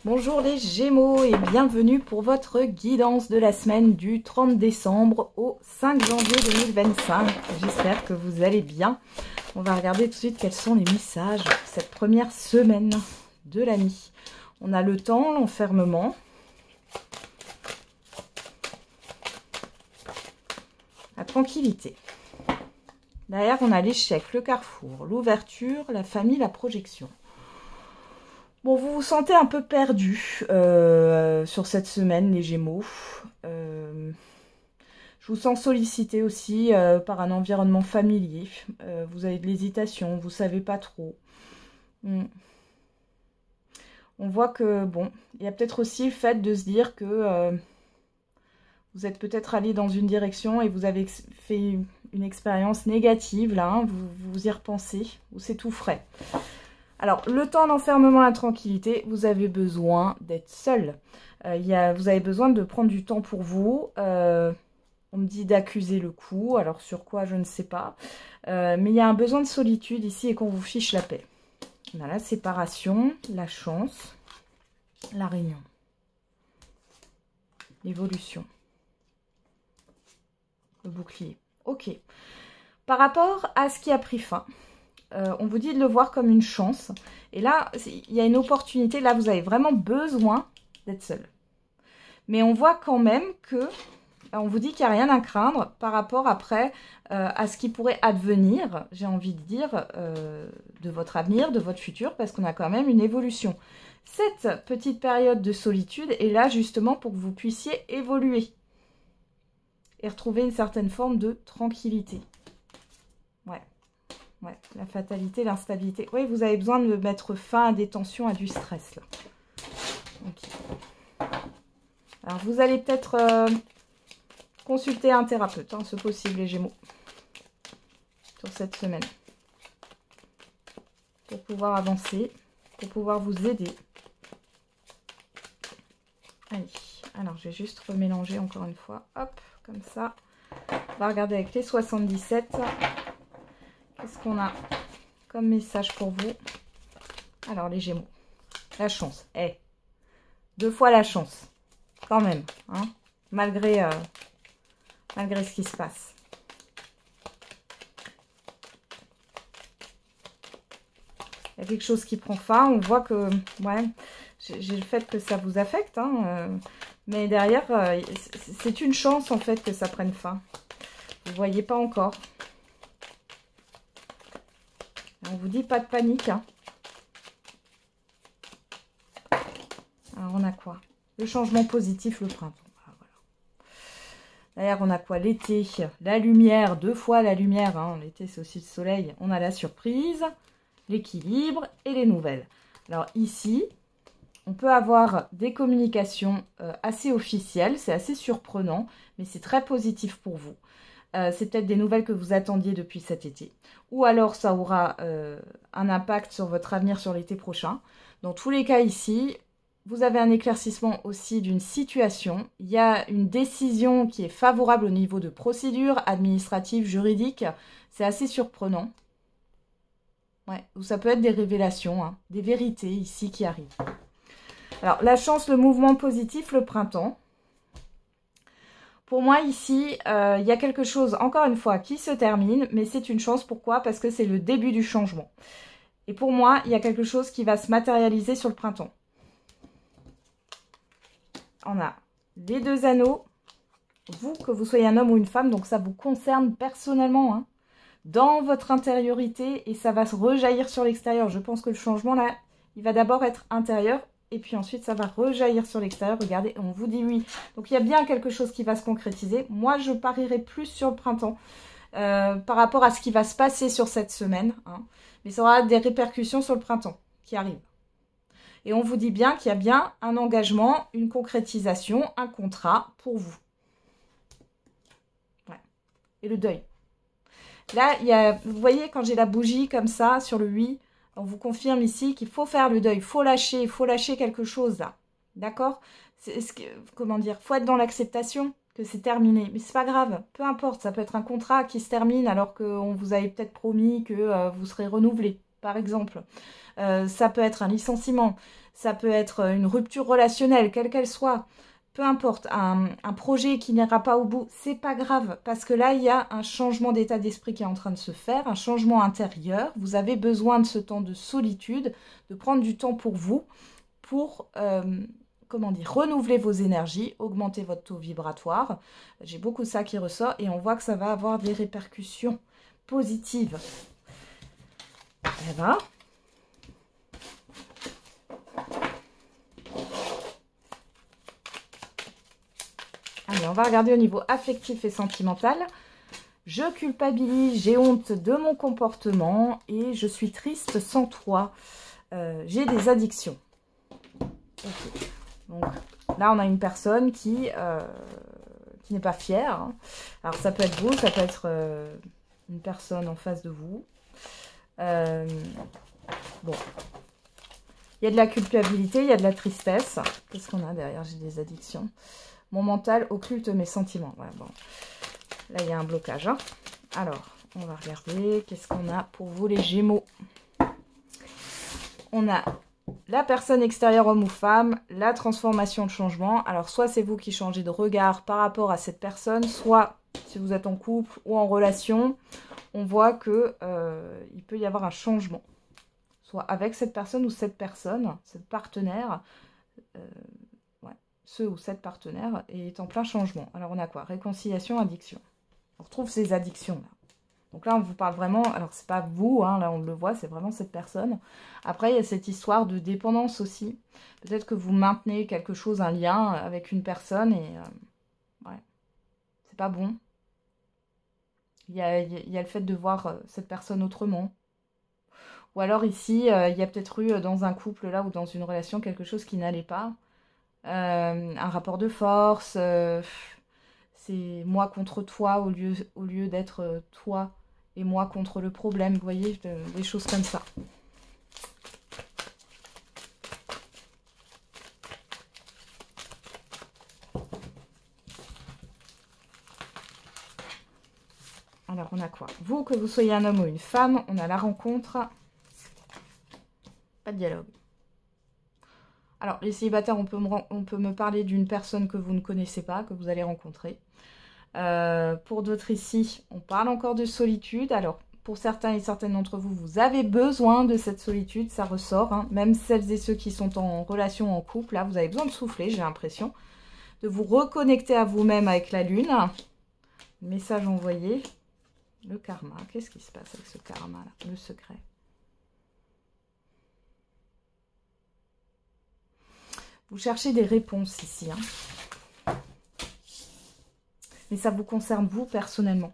Bonjour les Gémeaux et bienvenue pour votre guidance de la semaine du 30 décembre au 5 janvier 2025. J'espère que vous allez bien. On va regarder tout de suite quels sont les messages pour cette première semaine de l'année. On a le temps, l'enfermement. La tranquillité. Derrière, on a l'échec, le carrefour, l'ouverture, la famille, la projection. Bon, vous vous sentez un peu perdu sur cette semaine, les Gémeaux. Je vous sens sollicité aussi par un environnement familier. Vous avez de l'hésitation, vous ne savez pas trop. On voit que, bon, il y a peut-être aussi le fait de se dire que vous êtes peut-être allé dans une direction et vous avez fait une expérience négative, là, hein, vous y repensez, ou c'est tout frais. Alors, le temps d'enfermement, la tranquillité, vous avez besoin d'être seul. Vous avez besoin de prendre du temps pour vous. On me dit d'accuser le coup, alors sur quoi, je ne sais pas. Mais il y a un besoin de solitude ici et qu'on vous fiche la paix. On a la séparation, la chance, la réunion, l'évolution, le bouclier. Ok. Par rapport à ce qui a pris fin, on vous dit de le voir comme une chance. Et là, il y a une opportunité. Là, vous avez vraiment besoin d'être seul. Mais on voit quand même que, on vous dit qu'il n'y a rien à craindre par rapport après à ce qui pourrait advenir, j'ai envie de dire, de votre avenir, de votre futur, parce qu'on a quand même une évolution. Cette petite période de solitude est là justement pour que vous puissiez évoluer et retrouver une certaine forme de tranquillité. Ouais, la fatalité, l'instabilité. Oui, vous avez besoin de mettre fin à des tensions, à du stress, là. Okay. Alors, vous allez peut-être consulter un thérapeute, hein, ce possible, les Gémeaux, sur cette semaine. Pour pouvoir avancer, pour pouvoir vous aider. Allez, alors, je vais juste remélanger encore une fois. Hop, comme ça. On va regarder avec les 77. Qu'est-ce qu'on a comme message pour vous? Alors, les Gémeaux. La chance. Deux fois la chance. Quand même. Hein, malgré ce qui se passe. Il y a quelque chose qui prend fin. On voit que... Ouais, j'ai le fait que ça vous affecte. Hein, mais derrière, c'est une chance, en fait, que ça prenne fin. Vous ne voyez pas encore. On vous dit pas de panique. Hein. Alors, on a quoi? Le changement positif, le printemps. Ah, voilà. D'ailleurs, on a quoi? L'été, la lumière, deux fois la lumière. Hein. L'été, c'est aussi le soleil. On a la surprise, l'équilibre et les nouvelles. Alors, ici, on peut avoir des communications assez officielles. C'est assez surprenant, mais c'est très positif pour vous. C'est peut-être des nouvelles que vous attendiez depuis cet été. Ou alors ça aura un impact sur votre avenir sur l'été prochain. Dans tous les cas ici, vous avez un éclaircissement aussi d'une situation. Il y a une décision qui est favorable au niveau de procédure administrative, juridique. C'est assez surprenant. Ouais, ou ça peut être des révélations, hein, des vérités ici qui arrivent. Alors la chance, le mouvement positif, le printemps. Pour moi, ici, il y a quelque chose, encore une fois, qui se termine, mais c'est une chance. Pourquoi? Parce que c'est le début du changement. Et pour moi, il y a quelque chose qui va se matérialiser sur le printemps. On a les deux anneaux. Vous, que vous soyez un homme ou une femme, donc ça vous concerne personnellement, hein, dans votre intériorité, et ça va se rejaillir sur l'extérieur. Je pense que le changement, là, il va d'abord être intérieur. Et puis ensuite, ça va rejaillir sur l'extérieur. Regardez, on vous dit oui. Donc, il y a bien quelque chose qui va se concrétiser. Moi, je parierais plus sur le printemps par rapport à ce qui va se passer sur cette semaine. Hein. Mais ça aura des répercussions sur le printemps qui arrive. Et on vous dit bien qu'il y a bien un engagement, une concrétisation, un contrat pour vous. Ouais. Et le deuil. Là, il y a, vous voyez, quand j'ai la bougie comme ça sur le oui, on vous confirme ici qu'il faut faire le deuil, il faut lâcher quelque chose là. D'accord? Comment dire? Il faut être dans l'acceptation que c'est terminé. Mais c'est pas grave, peu importe, ça peut être un contrat qui se termine alors qu'on vous avait peut-être promis que vous serez renouvelé, par exemple. Ça peut être un licenciement. ça peut être une rupture relationnelle, quelle qu'elle soit. Peu importe, un projet qui n'ira pas au bout, c'est pas grave. Parce que là, il y a un changement d'état d'esprit qui est en train de se faire, un changement intérieur. Vous avez besoin de ce temps de solitude, de prendre du temps pour vous, pour, comment dire, renouveler vos énergies, augmenter votre taux vibratoire. J'ai beaucoup ça qui ressort et on voit que ça va avoir des répercussions positives. Eh ben, allez, on va regarder au niveau affectif et sentimental. Je culpabilise, j'ai honte de mon comportement et je suis triste sans toi. J'ai des addictions. Okay. Donc là, on a une personne qui n'est pas fière. Hein. Alors, ça peut être vous, ça peut être une personne en face de vous. Bon. Il y a de la culpabilité, il y a de la tristesse. Qu'est-ce qu'on a derrière? J'ai des addictions. Mon mental occulte mes sentiments. Ouais, bon. Là, il y a un blocage. Hein. Alors, on va regarder. Qu'est-ce qu'on a pour vous, les Gémeaux? On a la personne extérieure, homme ou femme, la transformation, le changement. Alors, soit c'est vous qui changez de regard par rapport à cette personne, soit si vous êtes en couple ou en relation, on voit que il peut y avoir un changement. Soit avec cette personne ou cette personne, cette partenaire, ouais, ce ou cette partenaire est en plein changement. Alors, on a quoi? Réconciliation, addiction. On retrouve ces addictions-là. Donc là, on vous parle vraiment, alors c'est pas vous, hein, là on le voit, c'est vraiment cette personne. Après, il y a cette histoire de dépendance aussi. Peut-être que vous maintenez quelque chose, un lien avec une personne et ouais, c'est pas bon. Il y a le fait de voir cette personne autrement. Ou alors ici, il y a peut-être eu dans un couple là ou dans une relation quelque chose qui n'allait pas. Un rapport de force, c'est moi contre toi au lieu d'être toi et moi contre le problème, vous voyez, des choses comme ça. Alors, on a quoi? Vous, que vous soyez un homme ou une femme, on a la rencontre. Pas de dialogue. Alors, les célibataires, on peut me parler d'une personne que vous ne connaissez pas, que vous allez rencontrer. Pour d'autres ici, on parle encore de solitude. Alors, pour certains et certaines d'entre vous, vous avez besoin de cette solitude, ça ressort. Hein. Même celles et ceux qui sont en relation, en couple, là, vous avez besoin de souffler, j'ai l'impression. De vous reconnecter à vous-même avec la lune. Message envoyé. Le karma. Qu'est-ce qui se passe avec ce karma-là? Le secret. Vous cherchez des réponses ici. Hein. Mais ça vous concerne vous personnellement.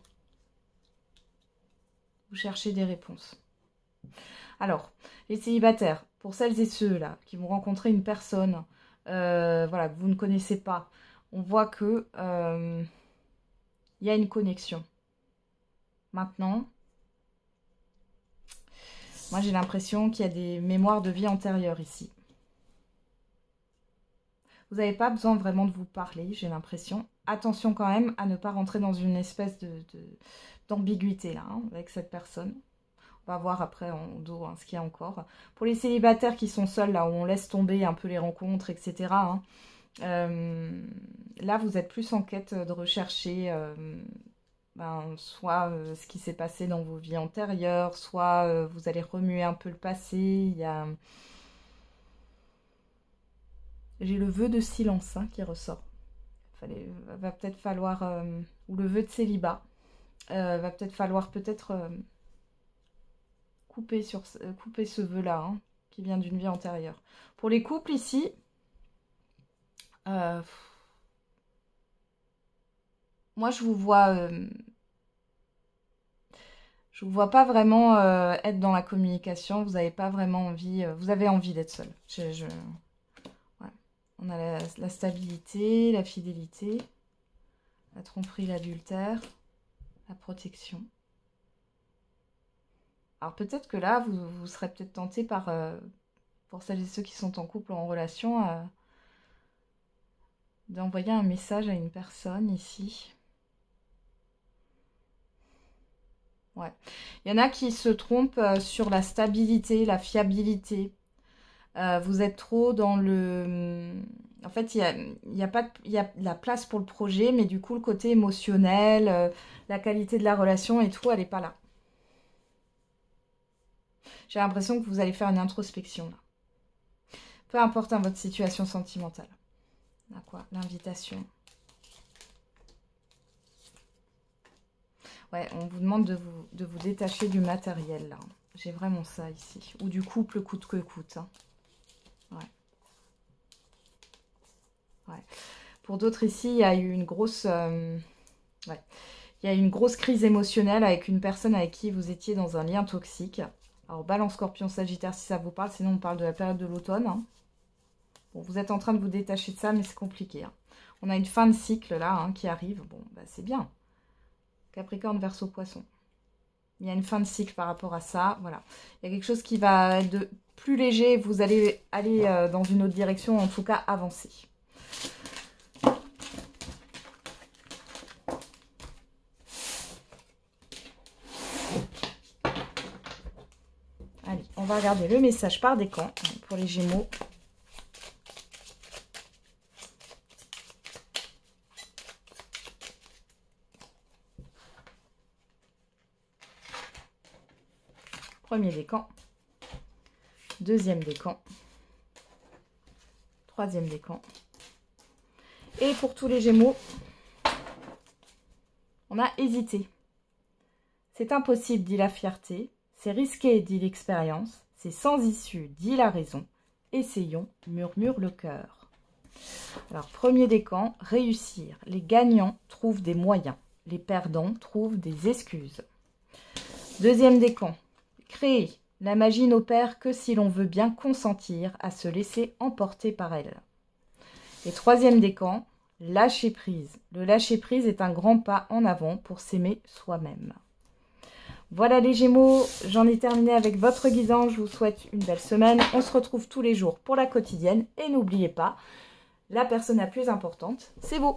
Vous cherchez des réponses. Alors, les célibataires, pour celles et ceux là qui vont rencontrer une personne voilà, que vous ne connaissez pas, on voit que y a une connexion. Maintenant, moi j'ai l'impression qu'il y a des mémoires de vie antérieure ici. Vous n'avez pas besoin vraiment de vous parler, j'ai l'impression. Attention quand même à ne pas rentrer dans une espèce d'ambiguïté là, hein, avec cette personne. On va voir après en dos hein, ce qu'il y a encore. Pour les célibataires qui sont seuls, là où on laisse tomber un peu les rencontres, etc. Hein, là, vous êtes plus en quête de rechercher soit ce qui s'est passé dans vos vies antérieures, soit vous allez remuer un peu le passé. Il y a... J'ai le vœu de silence hein, qui ressort. Va peut-être falloir... ou le vœu de célibat. Va peut-être falloir couper ce vœu-là, hein, qui vient d'une vie antérieure. Pour les couples ici, moi je vous vois pas vraiment être dans la communication. Vous n'avez pas vraiment envie, vous avez envie d'être seul. Ouais. On a la stabilité, la fidélité, la tromperie, l'adultère, la protection. Alors peut-être que là, vous serez peut-être tenté par, pour celles et ceux qui sont en couple ou en relation, d'envoyer un message à une personne ici. Ouais. Il y en a qui se trompent sur la stabilité, la fiabilité. Vous êtes trop dans le... En fait, il y a de la place pour le projet, mais du coup, le côté émotionnel, la qualité de la relation et tout, elle n'est pas là. J'ai l'impression que vous allez faire une introspection, là. Peu importe hein, votre situation sentimentale. Là, quoi, l'invitation. Ouais, on vous demande de vous détacher du matériel, là. J'ai vraiment ça ici. Ou du couple coûte que coûte. Hein. Ouais. Ouais. Pour d'autres ici, il y a eu une grosse... ouais. Il y a eu une grosse crise émotionnelle avec une personne avec qui vous étiez dans un lien toxique. Alors, Balance, Scorpion, Sagittaire, si ça vous parle. Sinon, on parle de la période de l'automne. Hein. Bon, vous êtes en train de vous détacher de ça, mais c'est compliqué. Hein. On a une fin de cycle, là, hein, qui arrive. Bon, bah, c'est bien. Capricorne, Verseau, Poisson. Il y a une fin de cycle par rapport à ça. Voilà. Il y a quelque chose qui va être de plus léger. Vous allez aller dans une autre direction, en tout cas avancer. Allez, on va regarder le message par décan pour les Gémeaux. Premier décan, deuxième décan, troisième décan. Et pour tous les Gémeaux, on a hésité. C'est impossible, dit la fierté. C'est risqué, dit l'expérience. C'est sans issue, dit la raison. Essayons, murmure le cœur. Alors, premier décan, réussir. Les gagnants trouvent des moyens. Les perdants trouvent des excuses. Deuxième décan. Créer. La magie n'opère que si l'on veut bien consentir à se laisser emporter par elle. Et troisième décan, lâcher prise. Le lâcher prise est un grand pas en avant pour s'aimer soi-même. Voilà les Gémeaux, j'en ai terminé avec votre guidance. Je vous souhaite une belle semaine. On se retrouve tous les jours pour la quotidienne. Et n'oubliez pas, la personne la plus importante, c'est vous.